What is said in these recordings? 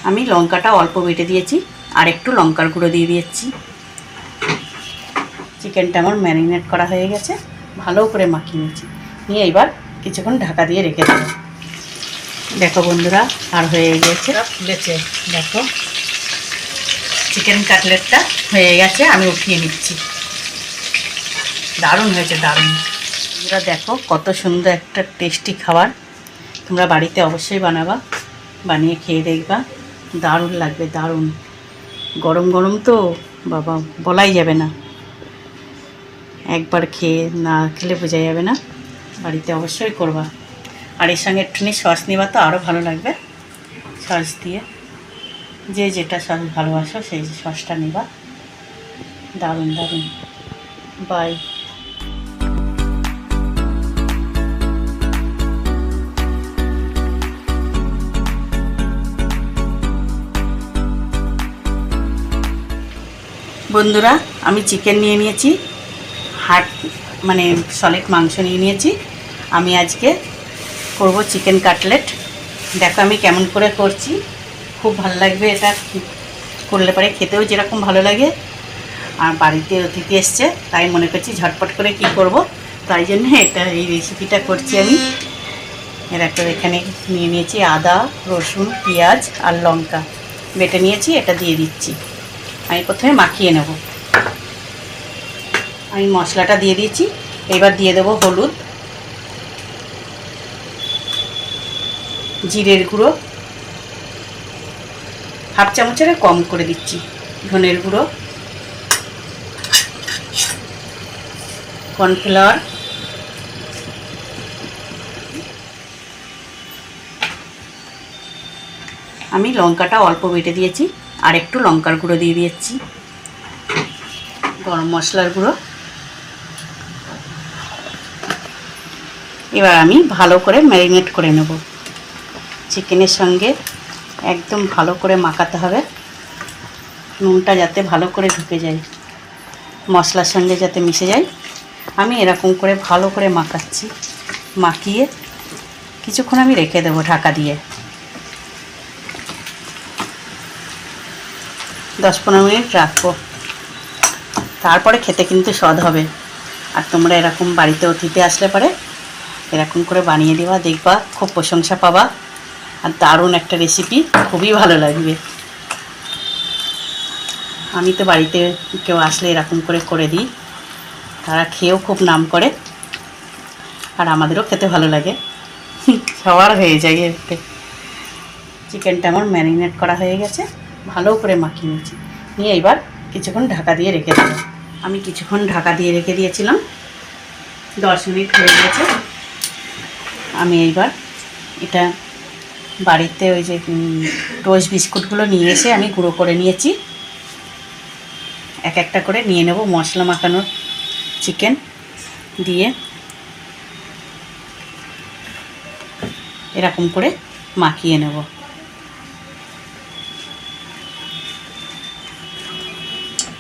আমি লঙ্কাটা অল্প বেটে দিয়েছি, আর একটু লঙ্কার গুঁড়ো দিয়ে দিয়েছি। চিকেনটা আমার ম্যারিনেট করা হয়ে গেছে, ভালো করে মাখিয়ে নিয়েছি। নিয়ে এবার কিছুক্ষণ ঢাকা দিয়ে রেখে দেবো। দেখো বন্ধুরা, আর হয়ে গেছে, ফুলেছে। দেখো চিকেন কাটলেটটা হয়ে গেছে, আমি উঠিয়ে নিচ্ছি। দারুণ হয়েছে, দারুণ। তোমরা দেখো কত সুন্দর একটা টেস্টি খাবার। তোমরা বাড়িতে অবশ্যই বানাবা, বানিয়ে খেয়ে দেখবা, দারুণ লাগবে, দারুণ। গরম গরম তো বাবা বলাই যাবে না, একবার খেয়ে না খেলে বোঝা যাবে না। বাড়িতে অবশ্যই করবা। আর এর সঙ্গে একটুখানি সস নিবা তো আরও ভালো লাগবে। সস দিয়ে যে যেটা সস ভালোবাসো সেই সসটা নিবা। দারুণ দারুণ। বাই। বন্ধুরা, আমি চিকেন নিয়ে নিয়েছি, হাড় মানে সলিড মাংস নিয়ে নিয়েছি। আমি আজকে করব চিকেন কাটলেট। দেখো আমি কেমন করে করছি, খুব ভালো লাগবে এটা করলে পরে, খেতেও যেরকম ভালো লাগে। আর বাড়িতে অতিথি এসছে, তাই মনে করছি ঝটপট করে কি করব, তাই জন্য এই রেসিপিটা করছি আমি। এরপর এখানে নিয়ে নিয়েছি আদা, রসুন, পেঁয়াজ আর লঙ্কা বেটে নিয়েছি, এটা দিয়ে দিচ্ছি। আমি প্রথমে মাখিয়ে নেব। আমি মশলাটা দিয়ে দিয়েছি, এবার দিয়ে দেবো হলুদ, জিরের গুঁড়ো হাফ চামচের কম করে দিচ্ছি, ধনের গুঁড়ো, কর্নফ্লাওয়ার, আমি লঙ্কাটা অল্প বেটে দিয়েছি, আর একটু লঙ্কার গুঁড়ো দিয়ে দিয়েছি, গরম মশলার গুঁড়ো। এবার আমি ভালো করে ম্যারিনেট করে নেব। চিকেনের সঙ্গে একদম ভালো করে মাখাতে হবে, নুনটা যাতে ভালো করে ঢুকে যায়, মশলার সঙ্গে যাতে মিশে যায়। আমি এরকম করে ভালো করে মাখাচ্ছি। মাখিয়ে কিছুক্ষণ আমি রেখে দেবো ঢাকা দিয়ে, 10-15 মিনিট রাখবো। তারপরে খেতে কিন্তু স্বাদ হবে। আর তোমরা এরকম বাড়িতে অতিথি আসলে পরে এরকম করে বানিয়ে দেওয়া, দেখবা খুব প্রশংসা পাবা। আর দারুণ একটা রেসিপি, খুবই ভালো লাগবে। আমি তো বাড়িতে কেউ আসলে এরকম করে দিই, তারা খেয়েও খুব নাম করে, আর আমাদেরও খেতে ভালো লাগে, সবার হয়ে যায় এতে। চিকেনটা আমার ম্যারিনেট করা হয়ে গেছে, ভালো করে মাখিয়ে নিয়েছি। নিয়ে এবার কিছুক্ষণ ঢাকা দিয়ে রেখে দেবো। আমি কিছুক্ষণ ঢাকা দিয়ে রেখে দিয়েছিলাম, 10 মিনিট হয়ে গেছে। আমি এইবার এটা বাড়িতে ওই যে টোস্ট বিস্কুটগুলো নিয়ে এসে আমি গুঁড়ো করে নিয়েছি, এক একটা করে নিয়ে নেব। মশলা মাখানোর চিকেন দিয়ে এরকম করে মাখিয়ে নেব।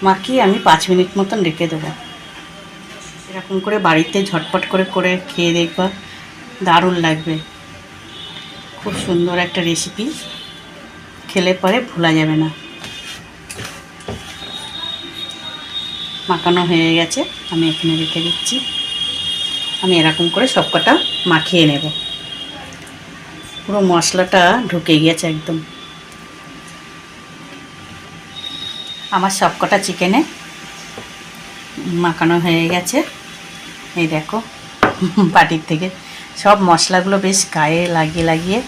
মাখিয়ে আমি 5 মিনিট মতন রেখে দেবো। এরকম করে বাড়িতে ঝটপট করে খেয়ে দেখবা, দারুণ লাগবে। খুব সুন্দর একটা রেসিপি, খেলে পরে ভোলা যাবে না। মাখানো হয়ে গেছে, আমি এখানে রেখে দিচ্ছি। আমি এরকম করে সবকটা মাখিয়ে নেব, পুরো মশলাটা ঢুকে গিয়েছে একদম। আমার সবকটা চিকেনে মাখানো হয়ে গেছে। এই দেখো বাটির থেকে সব মশলাগুলো বেশ গায়ে লাগিয়ে,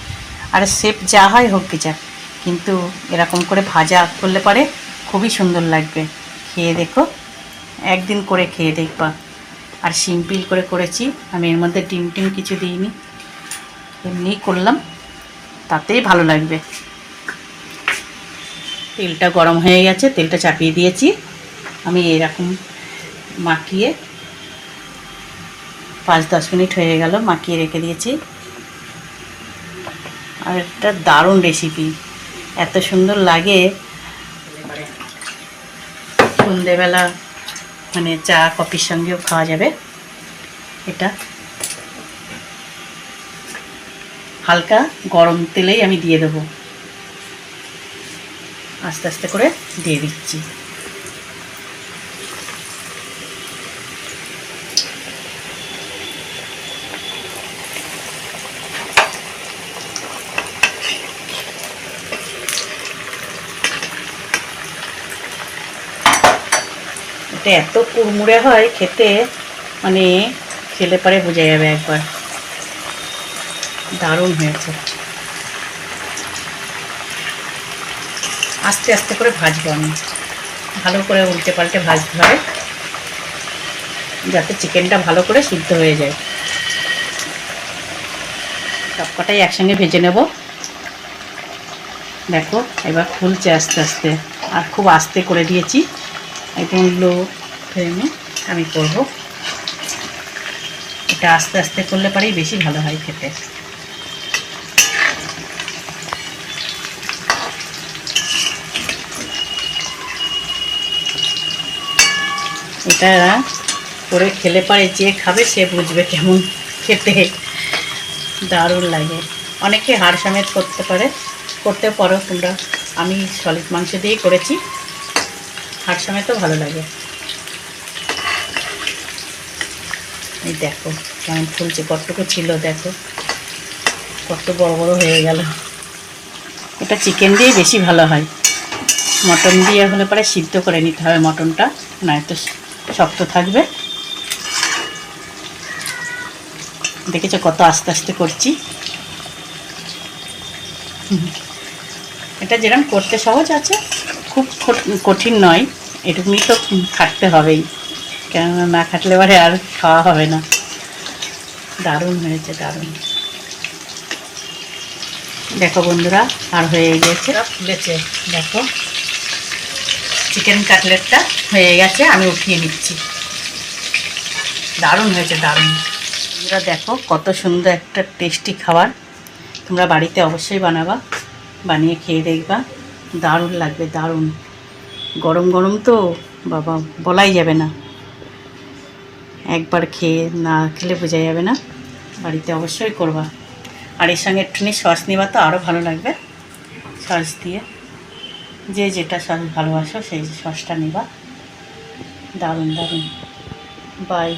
আর শেপ যা হয় হোক কি যাক, কিন্তু এরকম করে ভাজা করলে পরে খুবই সুন্দর লাগবে। খেয়ে দেখো, একদিন করে খেয়ে দেখবা। আর সিম্পল করে করেছি আমি, এর মধ্যে ডিম কিছু দিইনি, এমনি করলাম, তাতেই ভালো লাগবে। তেলটা গরম হয়ে গেছে, তেলটা চাপিয়ে দিয়েছি। আমি এরকম মাখিয়ে 5-10 মিনিট হয়ে গেল মাখিয়ে রেখে দিয়েছি। আর একটা দারুণ রেসিপি, এত সুন্দর লাগে। সন্ধেবেলা মানে চা কফির সঙ্গেও খাওয়া যাবে। এটা হালকা গরম তেলেই আমি দিয়ে দেবো। আস্তে আস্তে করে দিয়ে দিচ্ছি। এটা এত কুড়মুড়ে হয় খেতে, মানে খেলে পরে বোঝা যাবে একবার, দারুণ হয়েছে। আস্তে আস্তে করে ভাজবো আমি, ভালো করে উল্টে পাল্টে ভাজতে হবে যাতে চিকেনটা ভালো করে সিদ্ধ হয়ে যায়। সবকটাই একসঙ্গে ভেজে নেব। দেখো এবার ফুলছে আস্তে আস্তে, আর খুব আস্তে করে দিয়েছি, একদম লো ফ্লেমে আমি করব। এটা আস্তে আস্তে করলে পরেই বেশি ভালো হয় খেতে। এটা করে খেলে পরে যে খাবে সে বুঝবে কেমন খেতে, দারুণ লাগে। অনেকে হাড় সমেত করতে পারো তোমরা, আমি সলিড মাংস দিয়েই করেছি, হাড় সমেতও ভালো লাগে। এই দেখো কেমন ফুলছে, কতটুকু ছিল দেখো, কত বড় বড় হয়ে গেল। এটা চিকেন দিয়ে বেশি ভালো হয়, মটন দিয়ে হলে পরে সিদ্ধ করে নিতে হবে মটনটা, নয়তো শক্ত থাকবে। দেখেছো কত আস্তে আস্তে করছি। এটা যেরকম করতে সহজ আছে, খুব কঠিন নয়, এটুকুনি তো খাটতে হবেই, কেননা না খাটলে পরে আর খাওয়া হবে না। দারুণ হয়েছে, দারুণ। দেখো বন্ধুরা, আর হয়ে গেছে, ফুলেছে দেখো, চিকেন কাটলেটটা হয়ে গেছে, আমি উঠিয়ে নিচ্ছি। দারুণ হয়েছে, দারুণ। বন্ধুরা দেখো কত সুন্দর একটা টেস্টি খাবার, তোমরা বাড়িতে অবশ্যই বানাবা, বানিয়ে খেয়ে দেখবা, দারুণ লাগবে, দারুণ। গরম গরম তো বাবা বলাই যাবে না, একবার খেয়ে না খেলে বোঝা যাবে না। বাড়িতে অবশ্যই করবা, আর এর সঙ্গে একটুখানি সস নেবা তো আরও ভালো লাগবে। সস দিয়ে যে যেটা সস ভালোবাসো সেই সসটা নেবা, দারুণ দারুণ। বাই।